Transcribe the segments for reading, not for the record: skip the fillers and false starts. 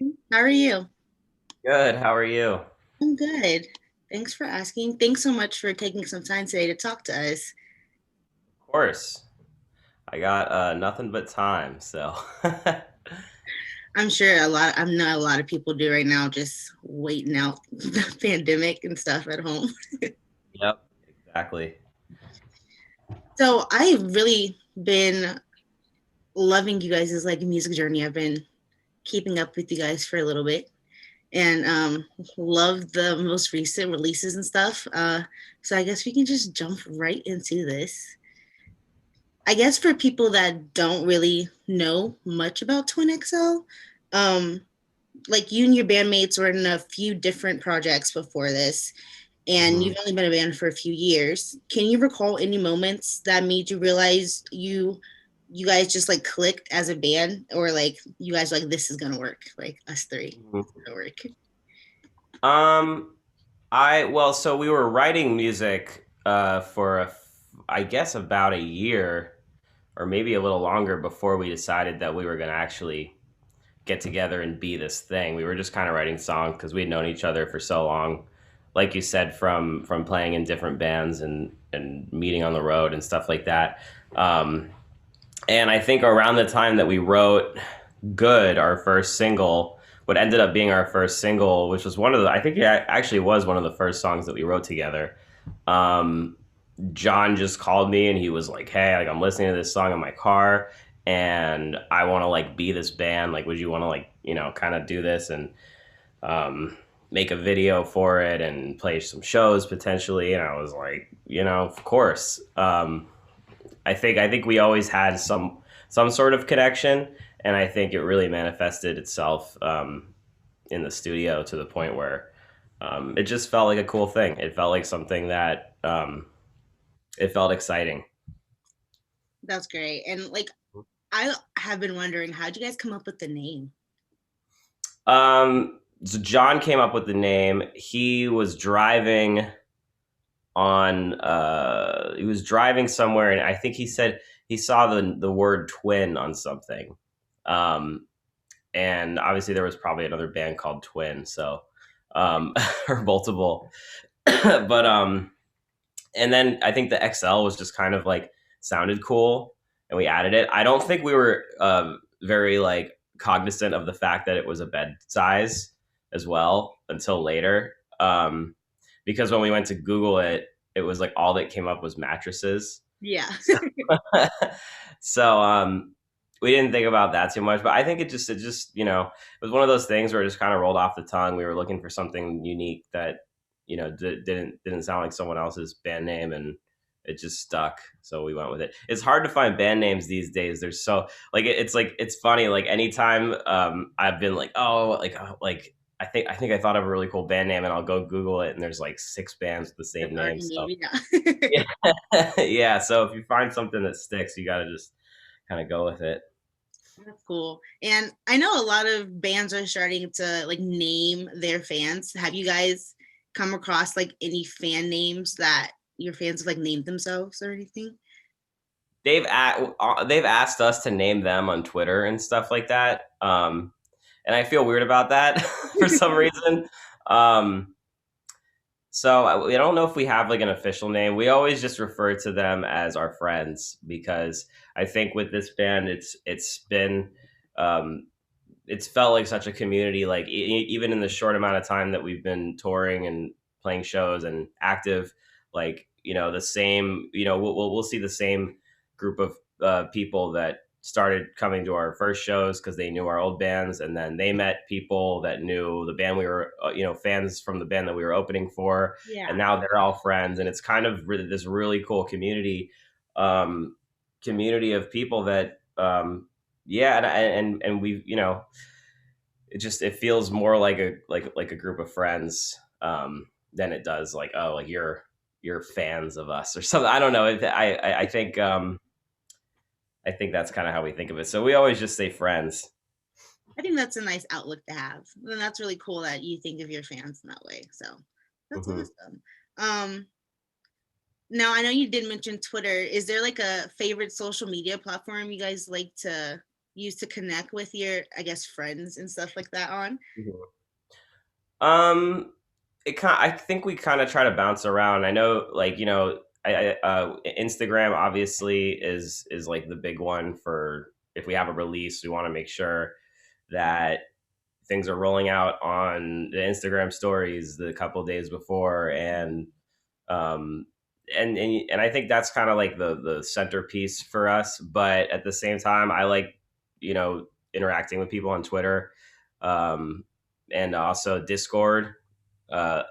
How are you? Good. How are you? Of I'm good. Thanks for asking. Thanks so much for taking some time today to talk to us. course. I got nothing but time, so. I'm sure I know a lot of people do right now, just waiting out the pandemic and stuff at home. Yep, exactly. So I've really been loving you guys' like music journey. I've been keeping up with you guys for a little bit and love the most recent releases and stuff. So I guess we can just jump right into this. I guess for people that don't really know much about Twin XL, um, like you and your bandmates were in a few different projects before this, and hmm you've only been a band for a few years. Can you recall any moments that made you realize you guys just like clicked as a band, or like you guys were like this is gonna work, like us three, hmm it's gonna work? Um, so we were writing music for I guess about a year or maybe a little longer before we decided that we were going to actually get together and be this thing. We were just kind of writing songs because we'd known each other for so long, like you said, from playing in different bands and meeting on the road and stuff like that. Um, And I think around the time that we wrote Good, our first single, what ended up being our first single, which was one of the, I think it actually was one of the first songs that we wrote together. Um, John just called me and he was like, "Hey, like I'm listening to this song in my car and I want to like be this band. Like, would you want to like, kind of do this and um, make a video for it and play some shows potentially?" And I was like, of course. I think we always had some sort of connection, and I think it really manifested itself in the studio to the point where it just felt like a cool thing. It felt like something that it felt exciting. That's great. And like I have been wondering, how'd you guys come up with the name? So John came up with the name. He was driving somewhere, and I think he said he saw the word twin on something. Um, and obviously there was probably another band called Twin, so or multiple. But and then I think the XL was just kind of like sounded cool, and we added it. I don't think we were very like cognizant of the fact that it was a bed size as well until later, because when we went to Google it, it was like all that came up was mattresses. Yeah. So, so we didn't think about that too much, but I think it just it was one of those things where it just kind of rolled off the tongue. We were looking for something unique that didn't sound like someone else's band name, and it just stuck. So we went with it. It's hard to find band names these days. There's so like it's funny. Like anytime I've been like, like I think I thought of a really cool band name, and I'll go Google it, and there's like six bands with the same That's name. already So maybe yeah. yeah, yeah. So if you find something that sticks, you got to just kind of go with it. That's cool. And I know a lot of bands are starting to like name their fans. Have you guys come across like any fan names that your fans have like named themselves or anything? They've asked us to name them on Twitter and stuff like that, and I feel weird about that for some reason. Um, so I don't know if we have like an official name. We always just refer to them as our friends because I think with this band, um, it's felt like such a community. Like even in the short amount of time that we've been touring and playing shows and active, like the same. We'll see the same group of people that started coming to our first shows because they knew our old bands, and then they met people that knew the band we were, fans from the band that we were opening for, and Yeah. now they're all friends, and it's kind of really this really cool um, community of people that yeah, and we it feels more like a group of friends than it does like, oh, like you're fans of us or something. I don't know. I think that's kind of how we think of it. So we always just say friends. I think that's a nice outlook to have. And that's really cool that you think of your fans in that way. So that's hmm awesome. Now I know you did mention Twitter. Is there like a favorite social media platform you guys like to use to connect with your, I guess, friends and stuff like that on? Mhm. Um, I think we kind of try to bounce around. I know, like, Instagram obviously is like the big one for if we have a release, we want to make sure that things are rolling out on the Instagram stories the couple days before, um, and I think that's kind of like the centerpiece for us. But at the same time, I like you know interacting with people on Twitter, um, and also Discord. Uh,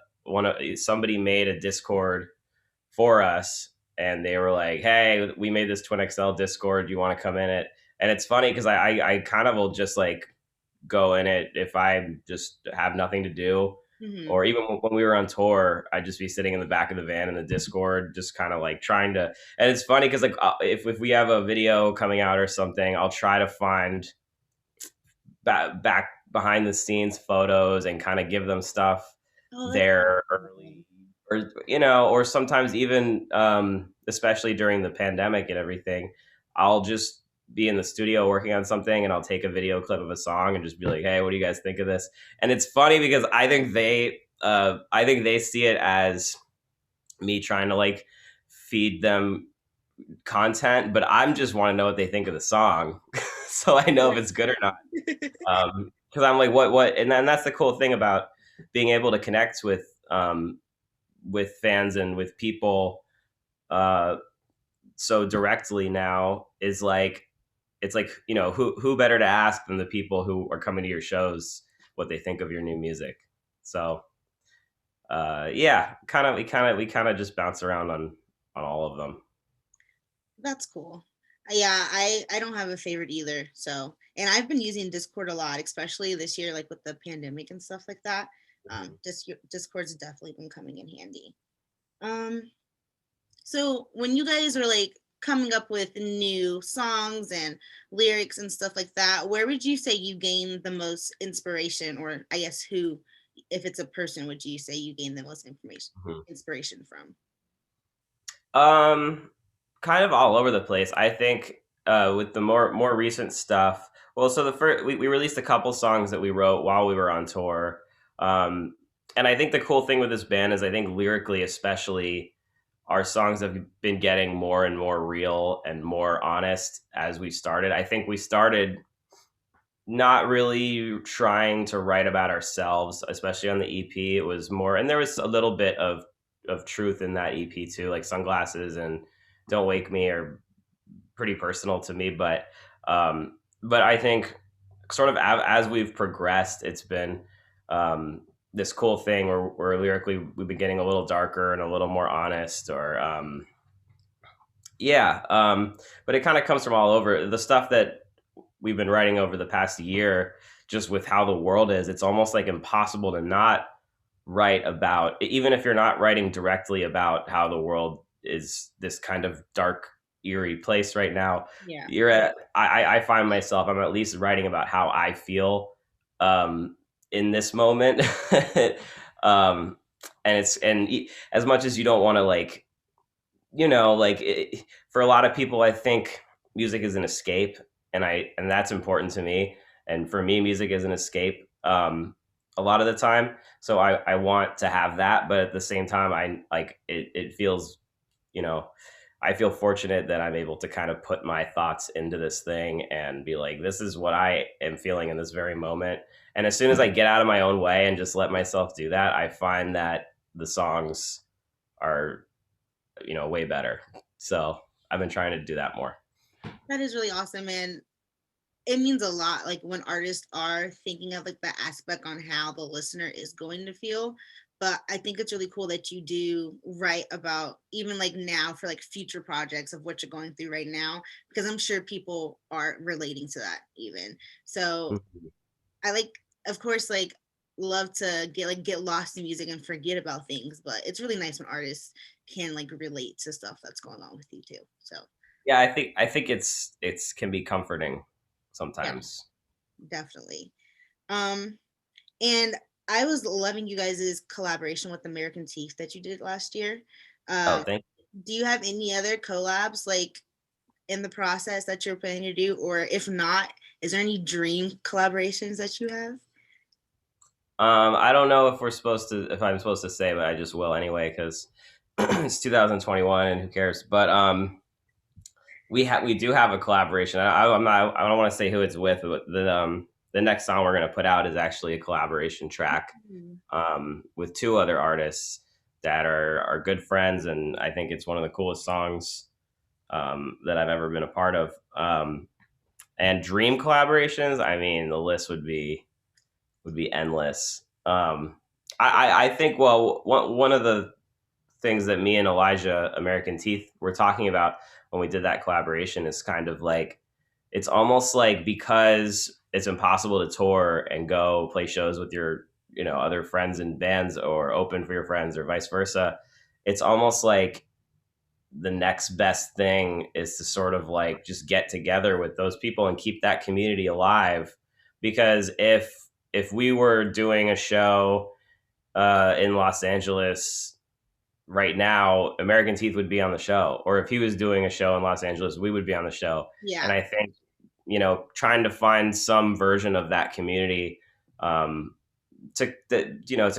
somebody made a Discord for us, and they were like, "Hey, we made this Twin XL Discord. Do you want to come in it?" And it's funny because I kind of will just like go in it if I just have nothing to do. Hmm. Or even when we were on tour, I'd just be sitting in the back of the van in the Discord, just kind of like trying to. And it's funny because like if we have a video coming out or something, I'll try to find back behind the scenes photos and kind of give them stuff Oh, that's there awesome. early, or or sometimes even especially during the pandemic and everything, I'll just be in the studio working on something and I'll take a video clip of a song and just be like, hey, what do you guys think of this? And it's funny because I think they see it as me trying to like feed them content, but I'm just want to know what they think of the song so I know if it's good or not. Because I'm like, what, and then that's the cool thing about being able to connect with fans and with people uh, so directly now is like it's like who better to ask than the people who are coming to your shows what they think of your new music. So yeah, we kind of just bounce around on all of them. That's cool. Yeah, I don't have a favorite either. So, and I've been using Discord a lot, especially this year, like with the pandemic and stuff like that. Discord's definitely been coming in handy. Um, so when you guys are like coming up with new songs and lyrics and stuff like that, where would you say you gain the most inspiration, or I guess who, if it's a person, would you say you gain the most information Mhm. inspiration from? Um, Kind of all over the place. I think with the more recent stuff. Well, so the first we released a couple songs that we wrote while we were on tour, um, and I think the cool thing with this band is I think lyrically, especially, our songs have been getting more and more real and more honest as we started. I think we started not really trying to write about ourselves, especially on the EP. It was more, and there was a little bit of truth in that EP too, like Sunglasses and Don't Wake Me are pretty personal to me. But I think sort of as we've progressed, it's been this cool thing where lyrically we've been getting a little darker and a little more honest, or yeah. But it kind of comes from all over the stuff that we've been writing over the past year, just with how the world is. It's almost like impossible to not write about, even if you're not writing directly about how the world is this kind of dark, eerie place right now. Yeah. I find myself, I'm at least writing about how I feel um, in this moment. um, as much as you don't want to like, for a lot of people, I think music is an escape, and that's important to me. And for me, music is an escape a lot of the time. So I want to have that, but at the same time, I like it. It feels, you know, I feel fortunate that I'm able to kind of put my thoughts into this thing and be like, this is what I am feeling in this very moment. And as soon as I get out of my own way and just let myself do that, I find that the songs are way better. So I've been trying to do that more. That is really awesome, and it means a lot, like when artists are thinking of like the aspect on how the listener is going to feel. But I think it's really cool that you do write about even like now for like future projects of what you're going through right now, because I'm sure people are relating to that even. So I like, of course, like love to get lost in music and forget about things, but it's really nice when artists can like relate to stuff that's going on with you too. So Yeah, I think it's can be comforting yeah, sometimes. definitely. um And I was loving you guys' collaboration with American Teeth that you did last year. Oh, Um, thank do you have any other collabs like in the process that you're planning to do? Or if not, Is there any dream collaborations that you have? I don't know if if I'm supposed to say, but I just will anyway because it's 2021 and who cares. But we do have a collaboration. I don't want to say who it's with, but the next song we're gonna put out is actually a collaboration track Mm. with two other artists that are good friends, and I think it's one of the coolest songs that I've ever been a part of. And dream collaborations, I mean, the list would be endless. I think one of the things that me and Elijah American Teeth were talking about when we did that collaboration is kind of like it's almost like because it's impossible to tour and go play shows with your other friends and bands or open for your friends or vice versa. It's almost like the next best thing is to sort of like just get together with those people and keep that community alive, because if we were doing a show in Los Angeles right now, American Teeth would be on the show, or if he was doing a show in Los Angeles, we would be on the show. And Yeah. I think trying to find some version of that community, um, to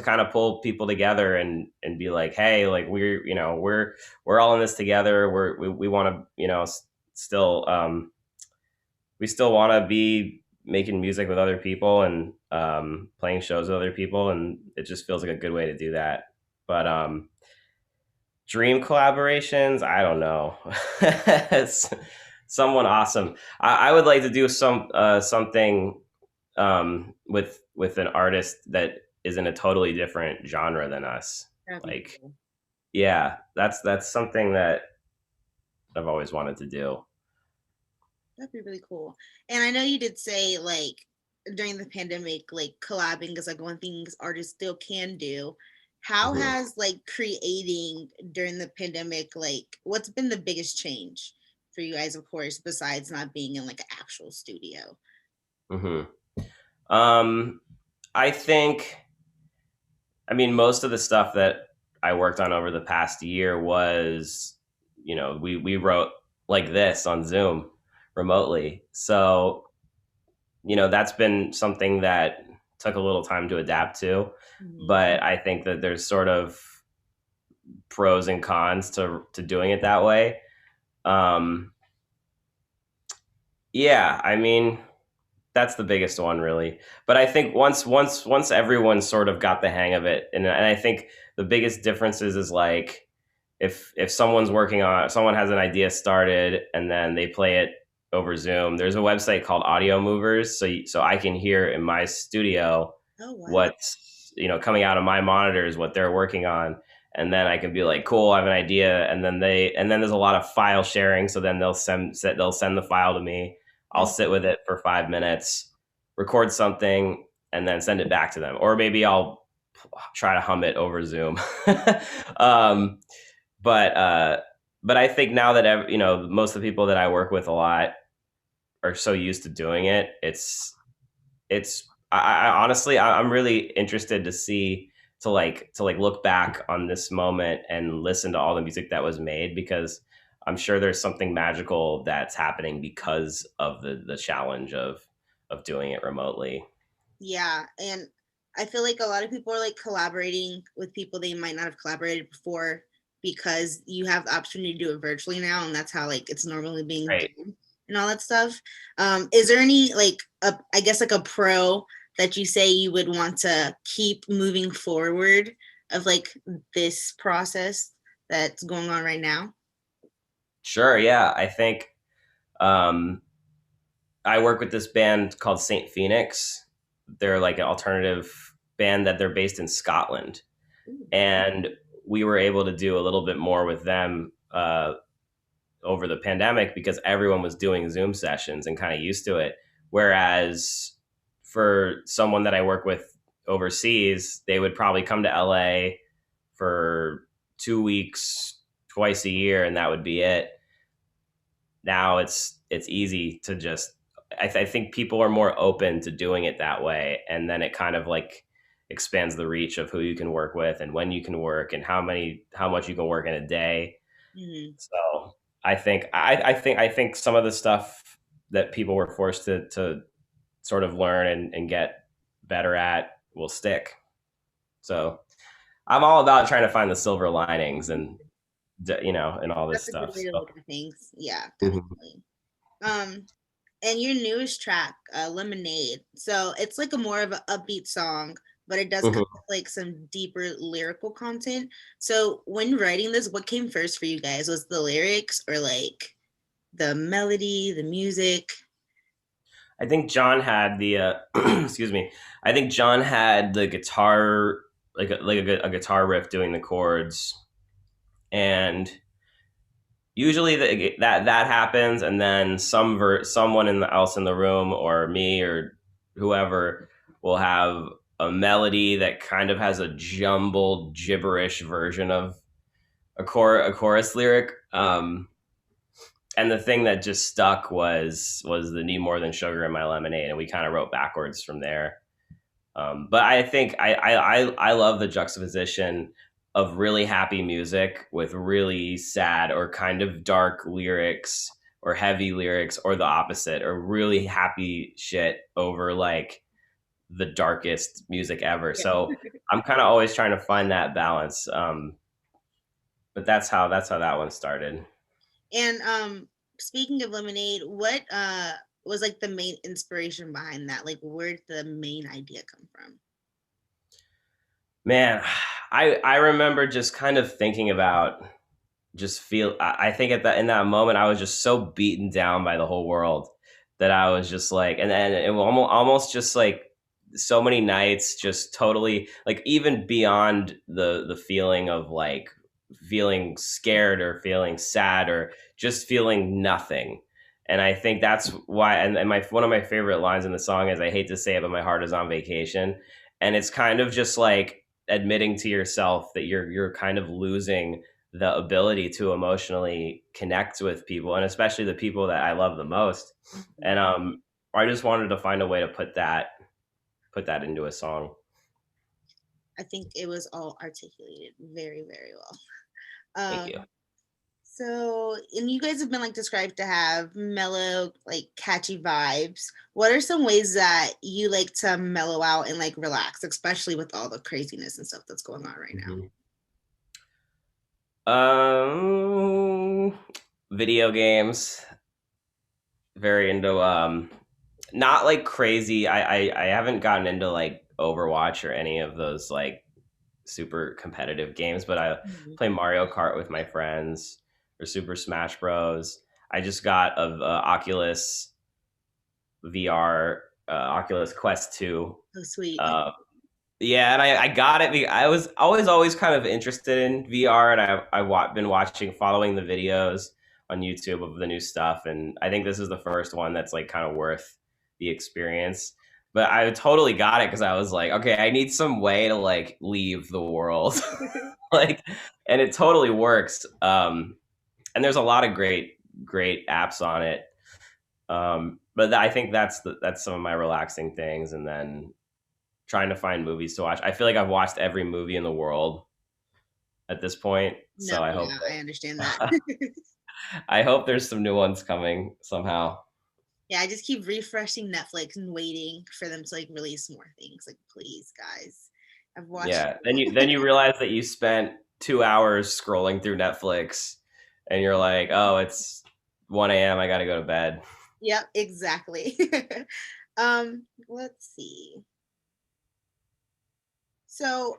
kind of pull people together and be like, hey, like we're all in this together. We want to still we still want to be making music with other people and playing shows with other people, and it just feels like a good way to do that. But dream collaborations, I don't know. It's someone awesome. I would like to do something with an artist that is in a totally different genre than us. That'd be Like, cool. yeah, that's something that I've always wanted to do. That'd be really cool. And I know you did say like during the pandemic, like collabing is like one thing artists still can do. How Hmm. has like creating during the pandemic, like what's been the biggest change for you guys, of course, besides not being in like an actual studio? Hmm. Um, I think, I mean, most of the stuff that I worked on over the past year was, we wrote like this on Zoom remotely. So, that's been something that took a little time to adapt to. Mhm. But I think that there's sort of pros and cons to doing it that way. Um, yeah, I mean, that's the biggest one, really. But I think once everyone sort of got the hang of it, and I think the biggest differences is like if someone has an idea started and then they play it over Zoom. There's a website called Audio Movers, so I can hear in my studio Oh wow. what's coming out of my monitors what they're working on, and then I can be like, cool, I have an idea, and then there's a lot of file sharing. So then they'll send the file to me. I'll Mhm. sit with it for 5 minutes, record something, and then send it back to them, or maybe I'll try to hum it over Zoom. um, but I think now that most of the people that I work with a lot are so used to doing it, I honestly I'm really interested to see to like look back on this moment and listen to all the music that was made, because I'm sure there's something magical that's happening because of the challenge of doing it remotely. Yeah, and I feel like a lot of people are like collaborating with people they might not have collaborated before because you have the opportunity to do it virtually now, and that's how like it's normally being Right. done and all that stuff. Is there any like I guess like a pro that you say you would want to keep moving forward of like this process that's going on right now? Sure. Yeah. I think um, I work with this band called Saint Phoenix. They're like an alternative band that they're based in Scotland, Ooh. and we were able to do a little bit more with them over the pandemic because everyone was doing Zoom sessions and kind of used to it. Whereas for someone that I work with overseas, they would probably come to LA for 2 weeks, twice a year, and that would be it. Now it's easy to just I think people are more open to doing it that way, and then it kind of like expands the reach of who you can work with and when you can work and how much you can work in a day. Mhm. So I think some of the stuff that people were forced to sort of learn and get better at will stick. So I'm all about trying to find the silver linings and and all this That's a good stuff. way to So look at things. Yeah, mhm. definitely. Um, and your newest track, Lemonade. So it's like a more of an upbeat song, but it does come Mhm. with like some deeper lyrical content. So when writing this, what came first for you guys? Was the lyrics or like the melody, the music? I think John had the excuse me. I think John had the guitar, a guitar riff doing the chords, and usually that happens, and then someone else in the room, or me or whoever, will have a melody that kind of has a jumbled gibberish version of a chorus lyric. And the thing that just stuck was the "Need More Than Sugar in My Lemonade," and we kind of wrote backwards from there. But I think I love the juxtaposition of really happy music with really sad or kind of dark lyrics or heavy lyrics, or the opposite, or really happy shit over like the darkest music ever. Yeah. So I'm kind of always trying to find that balance. But that's how that one started. And speaking of Lemonade, what was like the main inspiration behind that? Like where did the main idea come from? Man, I remember just kind of thinking about just feel I think at that in that moment I was just so beaten down by the whole world that I was just like, and then it was almost just like so many nights just totally like, even beyond the feeling of like feeling scared or feeling sad or just feeling nothing. And I think that's why, and my one of my favorite lines in the song is, "I hate to say it, but my heart is on vacation." And it's kind of just like admitting to yourself that you're kind of losing the ability to emotionally connect with people, and especially the people that I love the most. And I just wanted to find a way to put that into a song. I think it was all articulated very, very well. Thank you. So, and you guys have been like described to have mellow, like catchy vibes. What are some ways that you like to mellow out and like relax, especially with all the craziness and stuff that's going on right now? Mhm. Um, Video games. Very into not like crazy. I haven't gotten into like Overwatch or any of those like super competitive games, but I Mhm. play Mario Kart with my friends, or Super Smash Bros. I just got a Oculus VR, Oculus Quest 2. Oh, sweet. Uh, yeah, and I got it. I was always kind of interested in VR, and been watching, following the videos on YouTube of the new stuff, and I think this is the first one that's like kind of worth the experience. But I totally got it because I was like, okay, I need some way to like leave the world, like, and it totally works. And there's a lot of great apps on it. But I think that's some of my relaxing things, and then trying to find movies to watch. I feel like I've watched every movie in the world at this point, No, so I hope yeah, I understand that. that I hope there's some new ones coming somehow. Yeah, I just keep refreshing Netflix and waiting for them to like release more things. Like, please, guys, I've watched. Yeah. Then you realize that you spent 2 hours scrolling through Netflix, and you're like, oh, it's 1 a.m. I got to go to bed. Yep, exactly. Let's see. So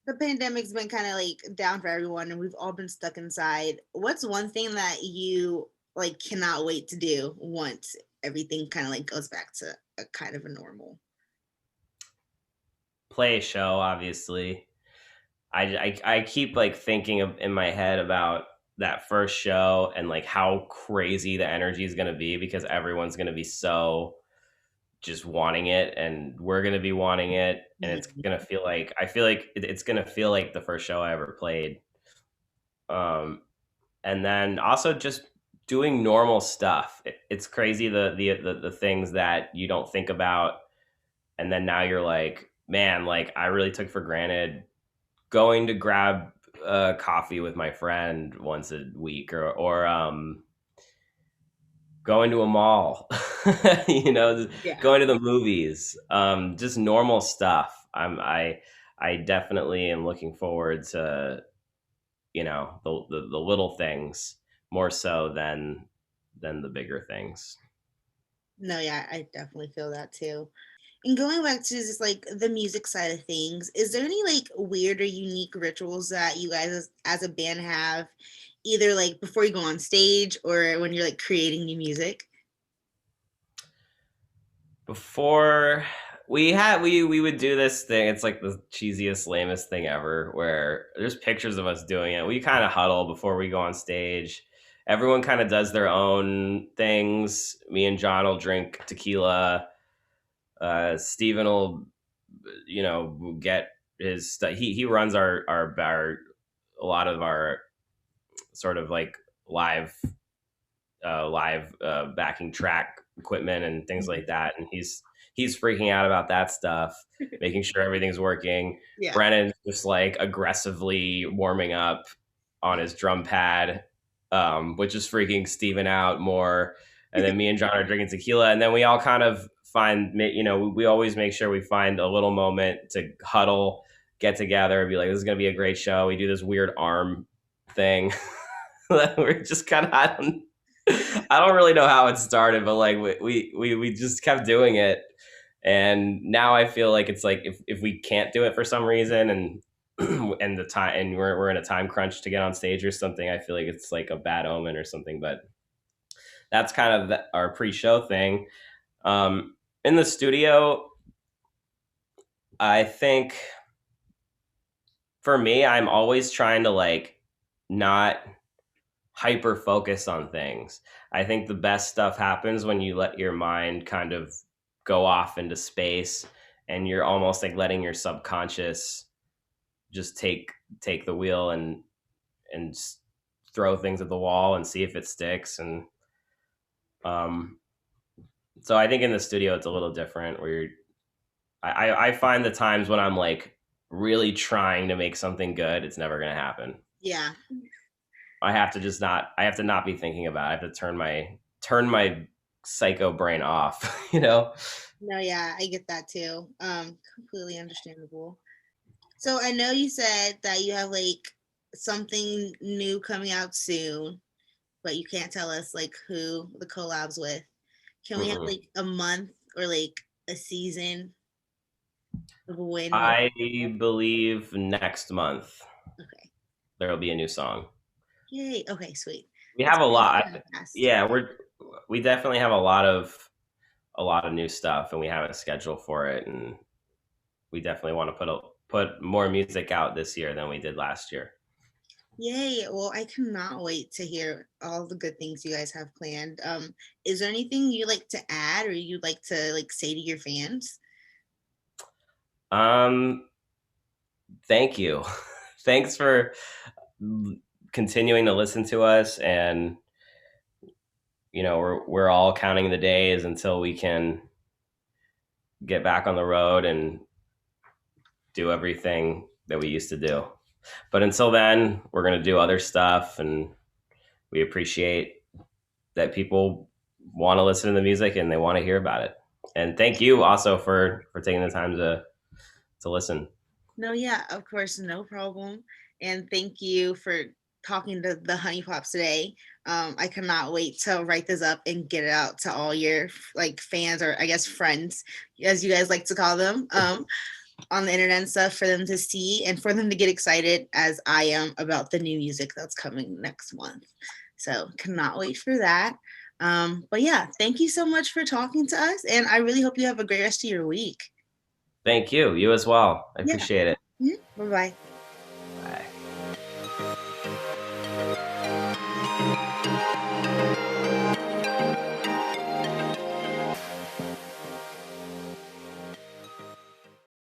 the pandemic's been kind of like down for everyone, and we've all been stuck inside. What's one thing that you like cannot wait to do once everything kind of like goes back to a kind of a normal? Play a show, obviously. I keep like thinking in my head about that first show and like how crazy the energy is going to be, because everyone's going to be so just wanting it, and we're going to be wanting it, and it's Mhm. going to feel like, I feel like it's going to feel like the first show I ever played. um and then also just doing normal stuff. It's crazy, the things that you don't think about, and then now you're like, man, like I really took for granted going to grab coffee with my friend once a week, or going to a mall, you know, Yeah. going to the movies, just normal stuff. I definitely am looking forward to, you know, the little things more so than the bigger things. No, yeah, I definitely feel that too. And going back to just like the music side of things, is there any like weird or unique rituals that you guys as a band have, either like before you go on stage or when you're like creating new music? Before we would do this thing. It's like the cheesiest, lamest thing ever. Where there's pictures of us doing it. We kind of huddle before we go on stage. Everyone kind of does their own things. Me and John will drink tequila. Steven will, you know, get his stuff. He runs our a lot of our sort of like live backing track equipment and things like that. And he's freaking out about that stuff, making sure everything's working. Yeah. Brennan's just like aggressively warming up on his drum pad, which is freaking Steven out more. And then me and John are drinking tequila, and then we all kind of find, you know, we always make sure we find a little moment to huddle, get together, and be like, "This is gonna be a great show." We do this weird arm thing. We're just kind of, I don't really know how it started, but like we just kept doing it, and now I feel like it's like if we can't do it for some reason, and and the time, and we're in a time crunch to get on stage or something, I feel like it's like a bad omen or something. But that's kind of our pre-show thing. In the studio, I think for me, I'm always trying to like not hyper focus on things. I think the best stuff happens when you let your mind kind of go off into space, and you're almost like letting your subconscious just take the wheel and throw things at the wall and see if it sticks. And um so I think in the studio it's a little different where I find the times when I'm like really trying to make something good, it's never going to happen. Yeah. I have to not be thinking about it. I have to turn my psycho brain off, you know? No, yeah, I get that too. Completely understandable. So I know you said that you have like something new coming out soon, but you can't tell us like who the collabs with. Can we have Mm-mm. like a month or like a season of when? I believe next month Okay. there'll be a new song. Yay. Okay, sweet. We It's have a coming up lot. kind of fast. Yeah, we definitely have a lot of new stuff, and we have a schedule for it, and we definitely want to put more music out this year than we did last year. Yay. Well, I cannot wait to hear all the good things you guys have planned. Is there anything you like to add or you'd like to like say to your fans? Um, Thank you. Thanks for continuing to listen to us, and you know, we're all counting the days until we can get back on the road and do everything that we used to do. But until then, we're going to do other stuff, and we appreciate that people want to listen to the music and they want to hear about it. And thank you also for taking the time to listen. No, yeah, of course, no problem. And thank you for talking to the Honey Pops today. I cannot wait to write this up and get it out to all your like fans or I guess friends, as you guys like to call them, on the internet and stuff for them to see and for them to get excited as I am about the new music that's coming next month. So cannot wait for that. But yeah, thank you so much for talking to us, and I really hope you have a great rest of your week. Thank you. You as well. I Yeah. appreciate it. Bye bye.